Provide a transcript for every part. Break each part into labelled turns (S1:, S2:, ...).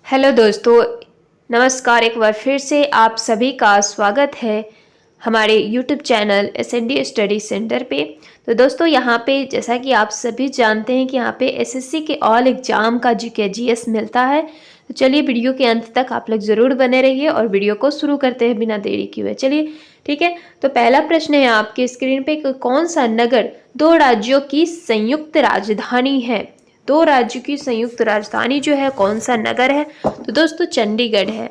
S1: Hello दोस्तों, नमस्कार। एक बार फिर से आप सभी का स्वागत है हमारे YouTube channel S and D study centre पे। तो दोस्तों, यहाँ पे जैसा कि आप सभी जानते हैं कि यहाँ पे एसएससी के ऑल एग्ज़ाम का जीके जीएस मिलता है। तो चलिए वीडियो के अंत तक आप लोग ज़रूर बने रहिए और वीडियो को शुरू करते हैं बिना देरी किए हुए। चलिए ठीक है। तो पहला प्रश्न है आपके स्क्रीन पे कि कौन सा नगर दो राज्यों की संयुक्त राजधानी है। दो राज्यों की संयुक्त राजधानी जो है कौन सा नगर है? तो दोस्तों चंडीगढ़ है।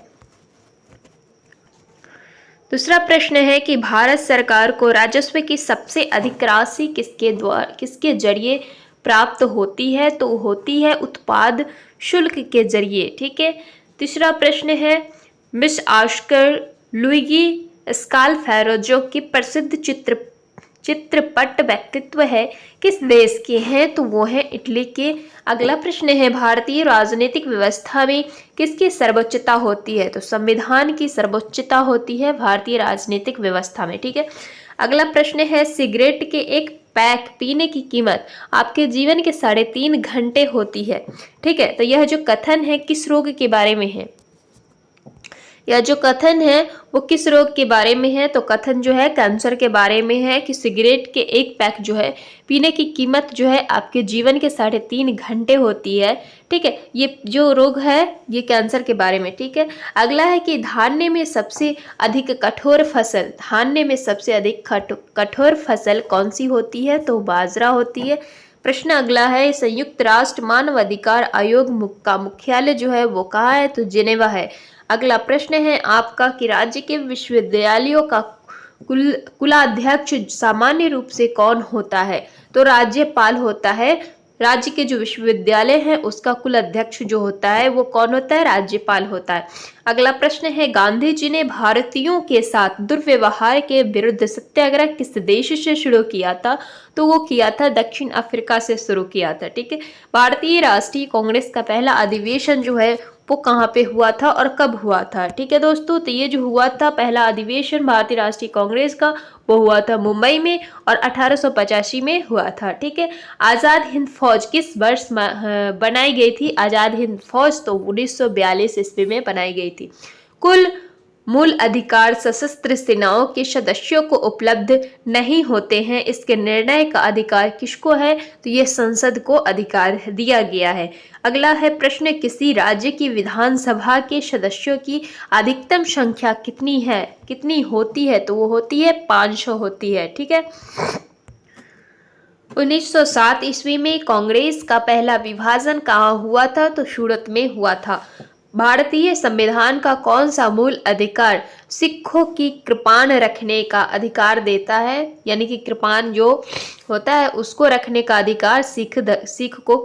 S1: दूसरा प्रश्न है कि भारत सरकार को राजस्व की सबसे अधिक राशि किसके जरिए प्राप्त होती है? तो होती है उत्पाद शुल्क के जरिए। ठीक है। तीसरा प्रश्न है मिस ऑस्कर लुइगी स्कालफेरो जो कि प्रसिद्ध चित्रपट व्यक्तित्व है किस देश के हैं? तो वो है इटली के। अगला प्रश्न है भारतीय राजनीतिक व्यवस्था में किसकी सर्वोच्चता होती है? तो संविधान की सर्वोच्चता होती है भारतीय राजनीतिक व्यवस्था में। ठीक है। अगला प्रश्न है सिगरेट के एक पैक पीने की कीमत आपके जीवन के 3.5 घंटे होती है। ठीक है। तो यह जो कथन है किस रोग के बारे में है? यह जो कथन है वो किस रोग के बारे में है? तो कथन जो है कैंसर के बारे में है कि सिगरेट के एक पैक जो है पीने की कीमत जो है आपके जीवन के 3.5 घंटे होती है। ठीक है। ये जो रोग है ये कैंसर के बारे में। ठीक है। अगला है कि धान्य में सबसे अधिक कठोर फसल कठोर फसल कौन सी होती है? तो बाजरा होती है। प्रश्न अगला है संयुक्त राष्ट्र मानव अधिकार आयोग का मुख्यालय जो है वो कहाँ है? तो जिनेवा है। अगला प्रश्न है आपका कि राज्य के विश्वविद्यालयों का कुलाध्यक्ष सामान्य रूप से कौन होता है? तो राज्यपाल होता है। राज्य के जो विश्वविद्यालय है उसका कुलाध्यक्ष जो होता है वो कौन होता है? राज्यपाल होता है। अगला प्रश्न है गांधी जी ने भारतीयों के साथ दुर्व्यवहार के विरुद्ध सत्याग्रह किस देश से शुरू किया था? तो वो किया था दक्षिण अफ्रीका से शुरू किया था। ठीक है। भारतीय राष्ट्रीय कांग्रेस का पहला अधिवेशन जो है वो कहाँ पे हुआ था और कब हुआ था? ठीक है दोस्तों, तो ये जो हुआ था पहला अधिवेशन भारतीय राष्ट्रीय कांग्रेस का वो हुआ था मुंबई में और 1885 में हुआ था। ठीक है। आज़ाद हिंद फौज किस वर्ष बनाई गई थी? आज़ाद हिंद फौज तो 1942 ईस्वी में बनाई गई थी। कुल मूल अधिकार सशस्त्र सेनाओं के सदस्यों को उपलब्ध नहीं होते हैं, इसके निर्णय का अधिकार किसको है? तो ये संसद को अधिकार दिया गया है। अगला है प्रश्न किसी राज्य की विधानसभा के सदस्यों की अधिकतम संख्या कितनी होती है? तो वो होती है 500 होती है। ठीक है। 1907 ईस्वी में कांग्रेस का पहला विभाजन कहाँ हुआ था? तो सूरत में हुआ था। भारतीय संविधान का कौन सा मूल अधिकार सिखों की कृपाण रखने का अधिकार देता है? यानी कि कृपाण जो होता है उसको रखने का अधिकार सिख को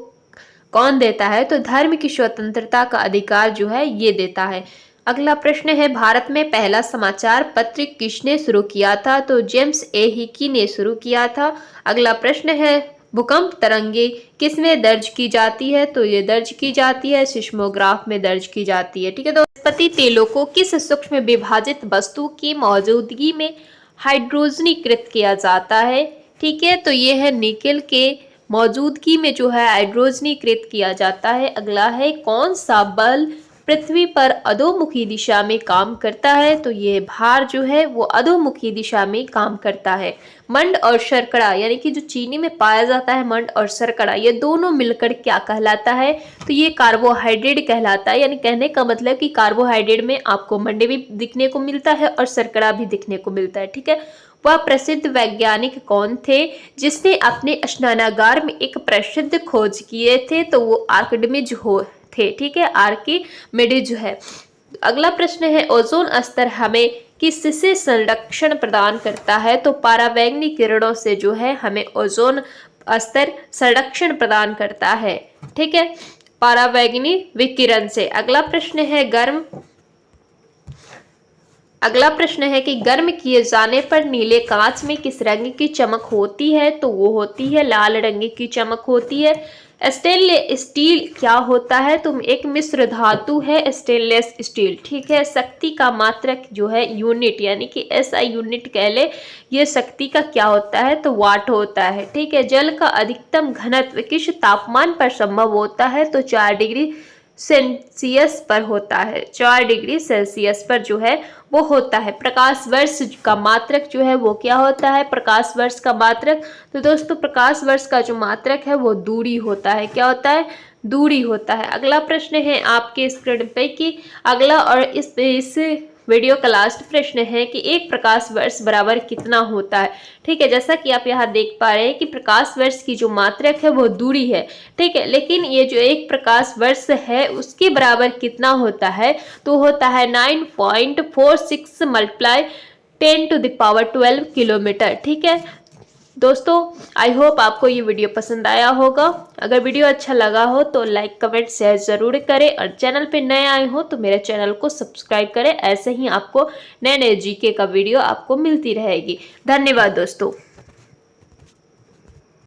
S1: कौन देता है? तो धर्म की स्वतंत्रता का अधिकार जो है ये देता है। अगला प्रश्न है भारत में पहला समाचार पत्र किसने शुरू किया था? तो जेम्स ए हिकी ने शुरू किया था। अगला प्रश्न है भूकंप तरंगे किसमें दर्ज की जाती है? तो ये दर्ज की जाती है सिस्मोग्राफ में दर्ज की जाती है। ठीक है। तो वनस्पति तेलों को किस सूक्ष्म विभाजित वस्तु की मौजूदगी में हाइड्रोजनीकृत किया जाता है? ठीक है। तो ये है निकेल के मौजूदगी में जो है हाइड्रोजनीकृत किया जाता है। अगला है कौन सा बल पृथ्वी पर अधोमुखी दिशा में काम करता है? तो ये भार जो है वो अधोमुखी दिशा में काम करता है। मंड और शर्करा यानी कि जो चीनी में पाया जाता है मंड और शर्करा ये दोनों मिलकर क्या कहलाता है? तो ये कार्बोहाइड्रेट कहलाता है। यानी कहने का मतलब कि कार्बोहाइड्रेट में आपको मंड भी दिखने को मिलता है और शर्करा भी दिखने को मिलता है। ठीक है। वह प्रसिद्ध वैज्ञानिक कौन थे जिसने अपने स्नानागार में एक प्रसिद्ध खोज किए थे? तो वो आर्किमिडीज थे। ठीक है। आर्किमिडीज है। अगला प्रश्न है ओजोन स्तर हमें किससे संरक्षण प्रदान करता है? तो परावैंगनी किरणों से जो है हमें ओजोन स्तर संरक्षण प्रदान करता है। ठीक है। परावैंगनी विकिरण से। अगला प्रश्न है कि गर्म किए जाने पर नीले कांच में किस रंग की चमक होती है? तो वो होती है लाल रंग की चमक होती है। स्टेनलेस स्टील क्या होता है? तो एक मिश्र धातु है स्टेनलेस स्टील। ठीक है। शक्ति का मात्रक जो है यूनिट यानी कि एसआई यूनिट कह ले, ये शक्ति का क्या होता है? तो वाट होता है। ठीक है। जल का अधिकतम घनत्व किस तापमान पर संभव होता है? तो 4 डिग्री सेल्सियस पर होता है, 4 डिग्री सेल्सियस पर जो है वो होता है। प्रकाश वर्ष का मात्रक जो है वो क्या होता है, प्रकाश वर्ष का मात्रक। तो दोस्तों प्रकाश वर्ष का जो मात्रक है वो दूरी होता है। क्या होता है, दूरी होता है। अगला प्रश्न है आपके स्क्रीन पे कि अगला और इस वीडियो का लास्ट प्रश्न है कि एक प्रकाश वर्ष बराबर कितना होता है। ठीक है, जैसा कि आप यहाँ देख पा रहे हैं कि प्रकाश वर्ष की जो मात्रक है वो दूरी है। ठीक है, लेकिन ये जो एक प्रकाश वर्ष है उसके बराबर कितना होता है, तो होता है 9.46 मल्टीप्लाई 10⁻12 किलोमीटर। ठीक है दोस्तों, आई होप आपको ये वीडियो पसंद आया होगा। अगर वीडियो अच्छा लगा हो तो लाइक कमेंट शेयर जरूर करें और चैनल पे नए आए हो तो मेरे चैनल को सब्सक्राइब करें। ऐसे ही आपको नए नए जीके का वीडियो आपको मिलती रहेगी। धन्यवाद दोस्तों।